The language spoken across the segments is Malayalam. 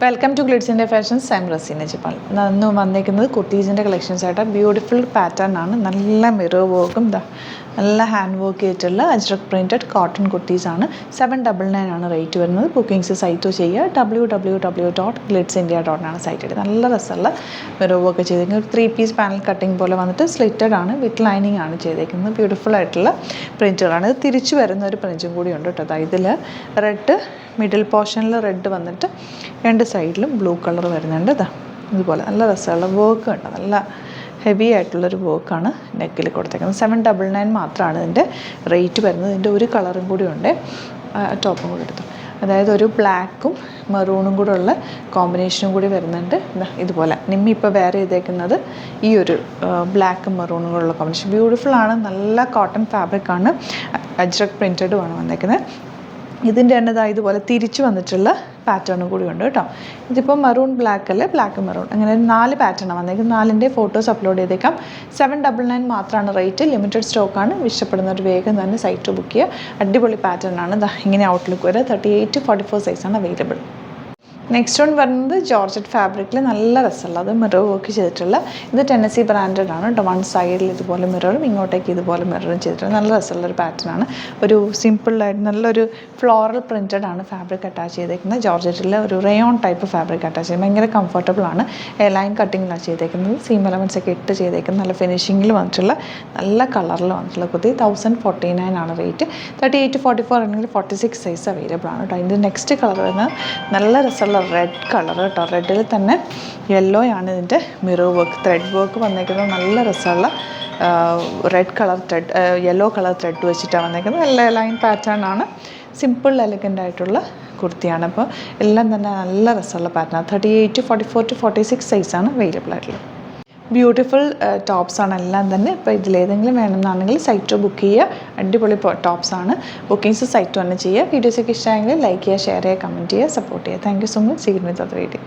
Welcome to glitz India fashions. I am Raseena Jappal. ഇന്ന് വന്നിരിക്കുന്നത് കുർത്തീസിൻ്റെ കളക്ഷൻസ് ആയിട്ട് ബ്യൂട്ടിഫുൾ പാറ്റേൺ ആണ്. നല്ല മിറർ വർക്കും നല്ല ഹാൻഡ് വർക്ക് ചെയ്തിട്ടുള്ള അജ്രക് പ്രിൻറ്റഡ് കോട്ടൺ കുർത്തീസാണ്. 799 ആണ് റേറ്റ് വരുന്നത്. ബുക്കിംഗ്സ് സൈറ്റ് ചെയ്യുക www.glitzindia.com ആണ് സൈറ്റ്. നല്ല രസമുള്ള മിറർ വർക്ക് ചെയ്തിരിക്കുന്നത്. ഒരു 3 പീസ് പാനൽ കട്ടിങ് പോലെ വന്നിട്ട് സ്ലിറ്റഡ് ആണ്, വിത്ത് ലൈനിങ് ആണ് ചെയ്തേക്കുന്നത്. ബ്യൂട്ടിഫുൾ ആയിട്ടുള്ള പ്രിൻറ്റുകളാണ്. ഇത് തിരിച്ചു വരുന്ന ഒരു പ്രിൻറ്റും കൂടി ഉണ്ട് കേട്ടോ. ഇതിൽ റെഡ് മിഡിൽ പോർഷനിൽ റെഡ് വന്നിട്ട് രണ്ട് സൈഡിലും ബ്ലൂ കളർ വരുന്നുണ്ട്. ഇതുപോലെ നല്ല രസമുള്ള വർക്ക് ഉണ്ട്. നല്ല ഹെവി ആയിട്ടുള്ളൊരു വർക്കാണ് നെക്കിൽ കൊടുത്തേക്കുന്നത്. 799 മാത്രമാണ് ഇതിൻ്റെ റേറ്റ് വരുന്നത്. ഇതിൻ്റെ ഒരു കളറും കൂടി ഉണ്ട്, ടോപ്പും കൂടി എടുത്തു. അതായത് ഒരു ബ്ലാക്കും മെറൂണും കൂടെ ഉള്ള കോമ്പിനേഷനും കൂടി വരുന്നുണ്ട്. ഇതുപോലെ നിമ്മി ഇപ്പോൾ വെയർ ചെയ്തേക്കുന്നത് ഈ ഒരു ബ്ലാക്കും മെറൂണും കൂടെ ഉള്ള കോമ്പിനേഷൻ. ബ്യൂട്ടിഫുൾ ആണ്. നല്ല കോട്ടൺ ഫാബ്രിക്കാണ്, അജ്രക് പ്രിൻറ്റഡും ആണ് വന്നേക്കുന്നത്. ഇതിൻ്റെ തന്നെ ഇതുപോലെ തിരിച്ചു വന്നിട്ടുള്ള പാറ്റേണും കൂടി ഉണ്ട് കേട്ടോ. ഇതിപ്പോൾ മെറൂൺ ബ്ലാക്ക് അല്ലേ, ബ്ലാക്ക് മെറൂൺ, അങ്ങനെ 4 പാറ്റേണാണ് വന്നേക്കുന്നത്. 4ൻ്റെ ഫോട്ടോസ് അപ്ലോഡ് ചെയ്തേക്കാം. 799 മാത്രമാണ് റേറ്റ്. ലിമിറ്റഡ് സ്റ്റോക്കാണ്. ഇഷ്ടപ്പെടുന്നവർ വേഗം തന്നെ സൈറ്റ് ബുക്ക് ചെയ്യുക. അടിപൊളി പാറ്റേൺ ആണ്. ഇങ്ങനെ ഔട്ട്ലുക്ക് വരെ 38-44 സൈസാണ് അവൈലബിൾ. നെക്സ്റ്റ് വൺ വരുന്നത് ജോർജറ്റ് ഫാബ്രിക്കിൽ നല്ല രസമുള്ള അത് മിറർ വർക്ക് ചെയ്തിട്ടുള്ള, ഇത് ടെന്നസി ബ്രാൻഡഡ് ആണ് കേട്ടോ. വൺ സൈഡിൽ ഇതുപോലെ മിററും ഇങ്ങോട്ടേക്ക് ഇതുപോലെ മിററും ചെയ്തിട്ടുള്ള നല്ല രസമുള്ളൊരു പാറ്റേൺ ആണ്. ഒരു സിമ്പിളായിട്ട് നല്ലൊരു ഫ്ലോറൽ പ്രിൻറ്റഡ് ആണ് ഫാബ്രിക് അറ്റാച്ച് ചെയ്തേക്കുന്നത്. ജോർജറ്റിലെ ഒരു റയോൺ ടൈപ്പ് ഫാബ്രിക് അറ്റാച്ച് ചെയ്ത് ഭയങ്കര കംഫർട്ടബിൾ ആണ്. ലൈൻ കട്ടിങ്ങിലാണ് ചെയ്തേക്കുന്നത്. സീം എലമെൻറ്റ്സ് ഒക്കെ ഇട്ട് ചെയ്തേക്കുന്നത്. നല്ല ഫിനിഷിങ്ങിൽ വന്നിട്ടുള്ള നല്ല കളറിൽ വന്നിട്ടുള്ള കുർത്തി. 1049 ആണ് റേറ്റ്. 38-44 അല്ലെങ്കിൽ 46 സൈസ് അവൈലബിൾ ആണ് കേട്ടോ. ഇതിൻ്റെ നെക്സ്റ്റ് കളർ വരുന്നത് നല്ല രസമുള്ള റെഡ് കളർ കേട്ടോ. റെഡിൽ തന്നെ യെല്ലോ ആണ് ഇതിൻ്റെ മിറർ വർക്ക്, ത്രെഡ് വർക്ക് വന്നേക്കുന്നത്. നല്ല രസമുള്ള red colour thread, yellow colour thread വെച്ചിട്ടാണ് വന്നേക്കുന്നത്. നല്ല ലൈൻ പാറ്റേൺ ആണ്. സിമ്പിൾ എലഗൻ്റ് ആയിട്ടുള്ള കുർത്തിയാണ്. അപ്പോൾ എല്ലാം തന്നെ നല്ല രസമുള്ള പാറ്റേൺ. 38-44-46 സൈസാണ് അവൈലബിൾ ആയിട്ടുള്ളത്. ബ്യൂട്ടിഫുൾ ടോപ്സാണ് എല്ലാം തന്നെ. ഇപ്പോൾ ഇതിലേതെങ്കിലും വേണമെന്നാണെങ്കിൽ സൈറ്റ് ബുക്ക് ചെയ്യുക. അടിപൊളി ടോപ്സാണ്. ബുക്കിങ്സ് സൈറ്റ് തന്നെ ചെയ്യുക. വീഡിയോസൊക്കെ ഇഷ്ടമായെങ്കിൽ ലൈക്ക് ചെയ്യുക, ഷെയർ ചെയ്യുക, കമൻറ്റ് ചെയ്യുക, സപ്പോർട്ട് ചെയ്യുക. Thank you so much. See you with other video.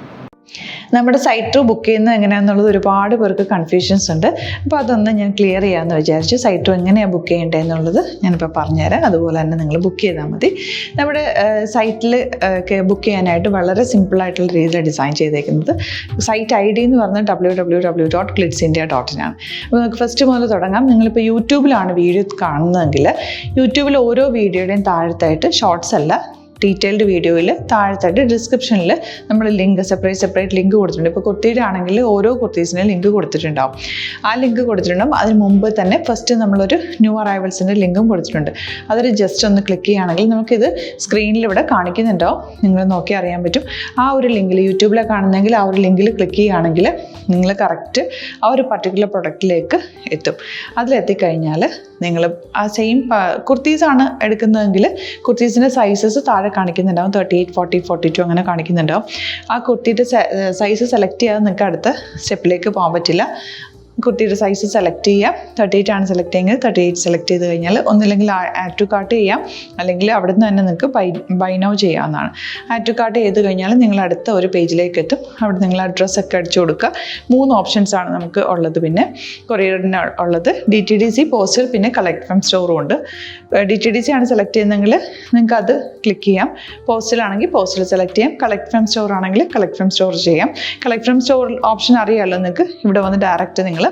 നമ്മുടെ സൈറ്റ് ബുക്ക് ചെയ്യുന്നത് എങ്ങനെയാണെന്നുള്ളത് ഒരുപാട് പേർക്ക് കൺഫ്യൂഷൻസ് ഉണ്ട്. അപ്പോൾ അതൊന്ന് ഞാൻ ക്ലിയർ ചെയ്യാമെന്ന് വിചാരിച്ചു. സൈറ്റ് എങ്ങനെയാണ് ബുക്ക് ചെയ്യേണ്ടത് എന്നുള്ളത് ഞാനിപ്പോൾ പറഞ്ഞുതരാം. അതുപോലെ തന്നെ നിങ്ങൾ ബുക്ക് ചെയ്താൽ മതി. നമ്മുടെ സൈറ്റിൽ ബുക്ക് ചെയ്യാനായിട്ട് വളരെ സിമ്പിളായിട്ടുള്ള രീതിയിൽ ഡിസൈൻ ചെയ്തേക്കുന്നത്. സൈറ്റ് ID എന്ന് പറഞ്ഞാൽ www.glitzindia.in ആണ്. അപ്പോൾ നമുക്ക് ഫസ്റ്റ് മുതൽ തുടങ്ങാം. നിങ്ങളിപ്പോൾ യൂട്യൂബിലാണ് വീഡിയോ കാണുന്നതെങ്കിൽ യൂട്യൂബിൽ ഓരോ വീഡിയോയുടെയും താഴത്തായിട്ട് ഷോർട്സ് അല്ല, ഡീറ്റെയിൽഡ് വീഡിയോയിൽ താഴത്തായിട്ട് ഡിസ്ക്രിപ്ഷനിൽ നമ്മൾ ലിങ്ക് സെപ്പറേറ്റ് ലിങ്ക് കൊടുത്തിട്ടുണ്ട്. ഇപ്പോൾ കുർത്തിയുടെ ആണെങ്കിൽ ഓരോ കുർത്തീസിന് ലിങ്ക് കൊടുത്തിട്ടുണ്ടാവും. ആ ലിങ്ക് കൊടുത്തിട്ടുണ്ടാവും. അതിന് മുമ്പ് തന്നെ ഫസ്റ്റ് നമ്മളൊരു ന്യൂ അറൈവൽസിൻ്റെ ലിങ്കും കൊടുത്തിട്ടുണ്ട്. അതൊരു ജസ്റ്റ് ഒന്ന് ക്ലിക്ക് ചെയ്യുകയാണെങ്കിൽ നമുക്കിത് സ്ക്രീനിൽ ഇവിടെ കാണിക്കുന്നുണ്ടാവും. നിങ്ങൾ നോക്കി അറിയാൻ പറ്റും. ആ ഒരു ലിങ്കിൽ യൂട്യൂബിലെ കാണുന്നെങ്കിൽ ആ ഒരു ലിങ്കിൽ ക്ലിക്ക് ചെയ്യുകയാണെങ്കിൽ നിങ്ങൾ കറക്റ്റ് ആ ഒരു പർട്ടിക്കുലർ പ്രൊഡക്റ്റിലേക്ക് എത്തും. അതിലെത്തിക്കഴിഞ്ഞാൽ നിങ്ങൾ ആ സെയിം കുർത്തീസാണ് എടുക്കുന്നതെങ്കിൽ കുർത്തീസിൻ്റെ സൈസസ് താഴെ കാണിക്കുന്നുണ്ടാവും. 38, 40, 42 അങ്ങനെ കാണിക്കുന്നുണ്ടാവും. ആ കുർത്തിയുടെ സൈസ് സെലക്ട് ചെയ്യാതെ നിങ്ങൾക്ക് അടുത്ത സ്റ്റെപ്പിലേക്ക് പോകാൻ പറ്റില്ല. കുർത്തിയുടെ സൈസ് സെലക്ട് ചെയ്യാം. 38 ആണ് സെലക്ട് ചെയ്യുന്നത്. 38 സെലക്ട് ചെയ്ത് കഴിഞ്ഞാൽ ഒന്നില്ലെങ്കിൽ ആഡ് ടു കാർട്ട് ചെയ്യാം, അല്ലെങ്കിൽ അവിടെ നിന്ന് തന്നെ നിങ്ങൾക്ക് ബൈ നൗ ചെയ്യാവുന്നതാണ്. ആഡ് ടു കാർട്ട് ചെയ്ത് കഴിഞ്ഞാൽ നിങ്ങൾ അടുത്ത ഒരു പേജിലേക്ക് എത്തും. അവിടെ നിങ്ങൾ അഡ്രസ്സൊക്കെ അടിച്ചു കൊടുക്കുക. 3 ഓപ്ഷൻസാണ് നമുക്ക് ഉള്ളത്. പിന്നെ കൊറിയറിന് ഉള്ളത് DTDC, പോസ്റ്റൽ, പിന്നെ കളക്ട് ഫ്രം സ്റ്റോറും ഉണ്ട്. DTDC ആണ് സെലക്ട് ചെയ്യുന്നതെങ്കിൽ നിങ്ങൾക്ക് അത് ക്ലിക്ക് ചെയ്യാം. പോസ്റ്റലാണെങ്കിൽ പോസ്റ്റൽ സെലക്ട് ചെയ്യാം. കളക്ട് ഫ്രം സ്റ്റോർ ആണെങ്കിൽ കളക്ട് ഫ്രം സ്റ്റോർ ചെയ്യാം. കളക്ട് ഫ്രം സ്റ്റോർ ഓപ്ഷൻ അറിയാമല്ലോ നിങ്ങൾക്ക്. ഇവിടെ വന്ന് ഡയറക്റ്റ് നിങ്ങൾ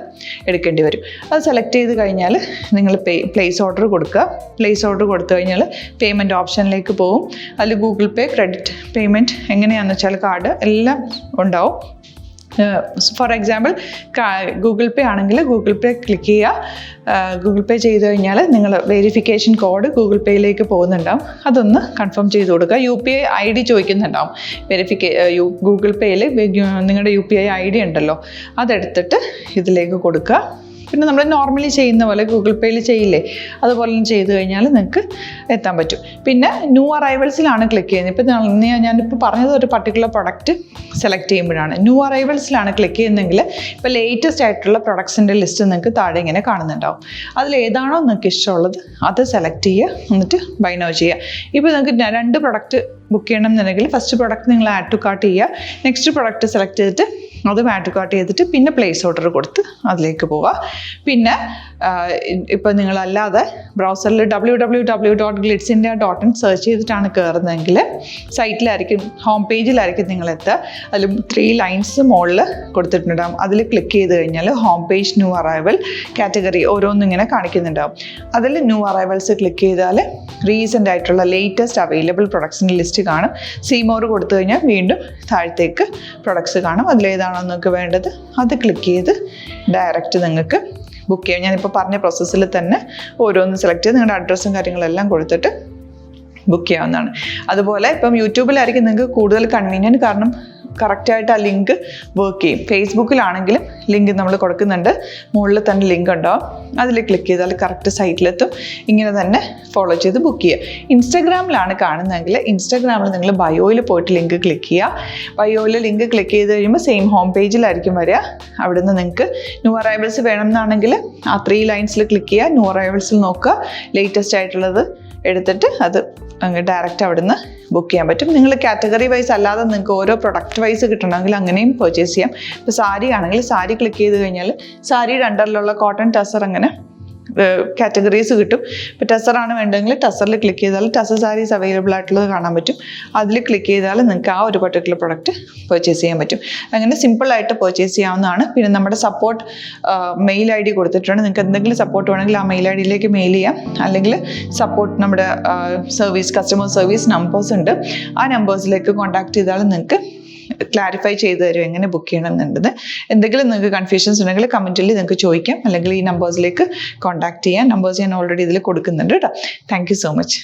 എടുക്കേണ്ടി വരും. അത് സെലക്ട് ചെയ്ത് കഴിഞ്ഞാൽ നിങ്ങൾ പ്ലേസ് ഓർഡർ കൊടുക്കുക. പ്ലേസ് ഓർഡർ കൊടുത്തു കഴിഞ്ഞാൽ പേയ്മെൻറ്റ് ഓപ്ഷനിലേക്ക് പോകും. അതിൽ ഗൂഗിൾ പേ, ക്രെഡിറ്റ് പേയ്മെൻറ്റ് എങ്ങനെയാണെന്ന് വെച്ചാൽ കാർഡ് എല്ലാം ഉണ്ടാവും. ഫോർ എക്സാമ്പിൾ ഗൂഗിൾ പേ ആണെങ്കിൽ ഗൂഗിൾ പേ ക്ലിക്ക് ചെയ്യുക. ഗൂഗിൾ പേ ചെയ്ത് കഴിഞ്ഞാൽ നിങ്ങൾ വെരിഫിക്കേഷൻ കോഡ് ഗൂഗിൾ പേയിലേക്ക് പോകുന്നുണ്ടാവും. അതൊന്ന് കൺഫേം ചെയ്ത് കൊടുക്കുക. UPI ID ചോദിക്കുന്നുണ്ടാവും. ഗൂഗിൾ പേയിൽ നിങ്ങളുടെ UPI ID ഉണ്ടല്ലോ, അതെടുത്തിട്ട് ഇതിലേക്ക് കൊടുക്കുക. പിന്നെ നമ്മൾ നോർമലി ചെയ്യുന്ന പോലെ ഗൂഗിൾ പേയിൽ ചെയ്യില്ലേ, അതുപോലെ ചെയ്ത് കഴിഞ്ഞാൽ നിങ്ങൾക്ക് എത്താൻ പറ്റും. പിന്നെ ന്യൂ അറൈവൽസിലാണ് ക്ലിക്ക് ചെയ്യുന്നത്. ഇപ്പോൾ ഞാനിപ്പോൾ പറഞ്ഞത് ഒരു പർട്ടിക്കുലർ പ്രൊഡക്റ്റ് സെലക്ട് ചെയ്യുമ്പോഴാണ്. ന്യൂ അറൈവൽസിലാണ് ക്ലിക്ക് ചെയ്യുന്നതെങ്കിൽ ഇപ്പോൾ ലേറ്റസ്റ്റ് ആയിട്ടുള്ള പ്രൊഡക്ട്സിൻ്റെ ലിസ്റ്റ് നിങ്ങൾക്ക് താഴെ ഇങ്ങനെ കാണുന്നുണ്ടാവും. അതിലേതാണോ നിങ്ങൾക്ക് ഇഷ്ടമുള്ളത് അത് സെലക്ട് ചെയ്യുക, എന്നിട്ട് ബൈ നൗ ചെയ്യുക. ഇപ്പോൾ നിങ്ങൾക്ക് 2 പ്രൊഡക്റ്റ് ബുക്ക് ചെയ്യണം എന്നുണ്ടെങ്കിൽ ഫസ്റ്റ് പ്രൊഡക്റ്റ് നിങ്ങൾ ആഡ് ടു കാർട്ട് ചെയ്യുക. നെക്സ്റ്റ് പ്രൊഡക്റ്റ് സെലക്ട് ചെയ്തിട്ട് അത് ആഡ് ടു കാർട്ട് ചെയ്തിട്ട് പിന്നെ പ്ലേസ് ഓർഡർ കൊടുത്ത് അതിലേക്ക് പോവുക. പിന്നെ ഇപ്പോൾ നിങ്ങളല്ലാതെ ബ്രൗസറിൽ www.glitzindia.in സെർച്ച് ചെയ്തിട്ടാണ് കയറുന്നതെങ്കിൽ സൈറ്റിലായിരിക്കും, ഹോം പേജിലായിരിക്കും നിങ്ങളെത്തുക. അതിൽ 3 ലൈൻസ് മുകളിൽ കൊടുത്തിട്ടുണ്ടാകും. അതിൽ ക്ലിക്ക് ചെയ്ത് കഴിഞ്ഞാൽ home page, new arrival, category ഓരോന്നും ഇങ്ങനെ കാണിക്കുന്നുണ്ടാവും. അതിൽ ന്യൂ അറൈവൽസ് ക്ലിക്ക് ചെയ്താൽ റീസെൻ്റ് ആയിട്ടുള്ള ലേറ്റസ്റ്റ് അവൈലബിൾ പ്രൊഡക്ട്സിൻ്റെ ലിസ്റ്റ് കാണും. സീമോർ കൊടുത്തു കഴിഞ്ഞാൽ വീണ്ടും താഴത്തേക്ക് പ്രൊഡക്ട്സ് കാണും. അതിലേതാണോ നിങ്ങൾക്ക് വേണ്ടത് അത് ക്ലിക്ക് ചെയ്ത് ഡയറക്റ്റ് നിങ്ങൾക്ക് ബുക്ക് ചെയ്യാം. ഞാനിപ്പോൾ പറഞ്ഞ പ്രോസസ്സിൽ തന്നെ ഓരോന്ന് സെലക്ട് ചെയ്ത് നിങ്ങളുടെ അഡ്രസ്സും കാര്യങ്ങളെല്ലാം കൊടുത്തിട്ട് ബുക്ക് ചെയ്യാവുന്നതാണ്. അതുപോലെ ഇപ്പം യൂട്യൂബിലായിരിക്കും നിങ്ങൾക്ക് കൂടുതൽ കൺവീനിയൻറ്റ്, കാരണം കറക്റ്റായിട്ട് ആ ലിങ്ക് വർക്ക് ചെയ്യും. ഫേസ്ബുക്കിലാണെങ്കിലും ലിങ്ക് നമ്മൾ കൊടുക്കുന്നുണ്ട്, മുകളിൽ തന്നെ ലിങ്ക് ഉണ്ടാവും. അതിൽ ക്ലിക്ക് ചെയ്താൽ കറക്റ്റ് സൈറ്റിലെത്തും. ഇങ്ങനെ തന്നെ ഫോളോ ചെയ്ത് ബുക്ക് ചെയ്യുക. ഇൻസ്റ്റാഗ്രാമിലാണ് കാണുന്നതെങ്കിൽ ഇൻസ്റ്റാഗ്രാമിൽ നിങ്ങൾ ബയോയിൽ പോയിട്ട് ലിങ്ക് ക്ലിക്ക് ചെയ്യുക. ബയോയിൽ ലിങ്ക് ക്ലിക്ക് ചെയ്ത് കഴിയുമ്പോൾ സെയിം ഹോം പേജിലായിരിക്കും വരിക. അവിടുന്ന് നിങ്ങൾക്ക് ന്യൂ അറൈവൽസ് വേണമെന്നാണെങ്കിൽ ആ 3 ലൈൻസിൽ ക്ലിക്ക് ചെയ്യുക. ന്യൂ അറൈവൽസിൽ നോക്കുക, ലേറ്റസ്റ്റ് ആയിട്ടുള്ളത് എടുത്തിട്ട് അത് അങ്ങ് ഡയറക്റ്റ് അവിടുന്ന് ബുക്ക് ചെയ്യാൻ പറ്റും. നിങ്ങൾ കാറ്റഗറി വൈസ് അല്ലാതെ നിങ്ങൾക്ക് ഓരോ പ്രൊഡക്റ്റ് വൈസ് കിട്ടണമെങ്കിൽ അങ്ങനെയും പർച്ചേസ് ചെയ്യാം. ഇപ്പോൾ സാരി ആണെങ്കിൽ സാരി ക്ലിക്ക് ചെയ്ത് കഴിഞ്ഞാൽ സാരിയുടെ അണ്ടറിലുള്ള കോട്ടൺ ടസർ അങ്ങനെ കാറ്റഗറീസ് കിട്ടും. ഇപ്പോൾ ടസറാണ് വേണ്ടതെങ്കിൽ ടസറിൽ ക്ലിക്ക് ചെയ്താൽ ടസർ സാരീസ് അവൈലബിൾ ആയിട്ടുള്ളത് കാണാൻ പറ്റും. അതിൽ ക്ലിക്ക് ചെയ്താൽ നിങ്ങൾക്ക് ആ ഒരു പർട്ടിക്കുലർ പ്രൊഡക്റ്റ് പർച്ചേസ് ചെയ്യാൻ പറ്റും. അങ്ങനെ സിമ്പിളായിട്ട് പർച്ചേസ് ചെയ്യാവുന്നതാണ്. പിന്നെ നമ്മുടെ സപ്പോർട്ട് മെയിൽ ID കൊടുത്തിട്ടുണ്ട്. നിങ്ങൾക്ക് എന്തെങ്കിലും സപ്പോർട്ട് വേണമെങ്കിൽ ആ മെയിൽ IDയിലേക്ക് മെയിൽ ചെയ്യാം. അല്ലെങ്കിൽ സപ്പോർട്ട് നമ്മുടെ കസ്റ്റമർ സർവീസ് നമ്പേഴ്സ് ഉണ്ട്. ആ നമ്പേഴ്സിലേക്ക് കോൺടാക്ട് ചെയ്താൽ നിങ്ങൾക്ക് ക്ലാരിഫൈ ചെയ്ത് തരും എങ്ങനെ ബുക്ക് ചെയ്യണം എന്നുള്ളത്. എന്തെങ്കിലും നിങ്ങൾക്ക് കൺഫ്യൂഷൻസ് ഉണ്ടെങ്കിൽ കമൻറ്റിൽ നിങ്ങൾക്ക് ചോദിക്കാം, അല്ലെങ്കിൽ ഈ നമ്പേഴ്സിലേക്ക് കോൺടാക്ട് ചെയ്യാം. നമ്പേഴ്സ് ഞാൻ ഓൾറെഡി ഇതിൽ കൊടുക്കുന്നുണ്ട് കേട്ടോ. Thank you so much.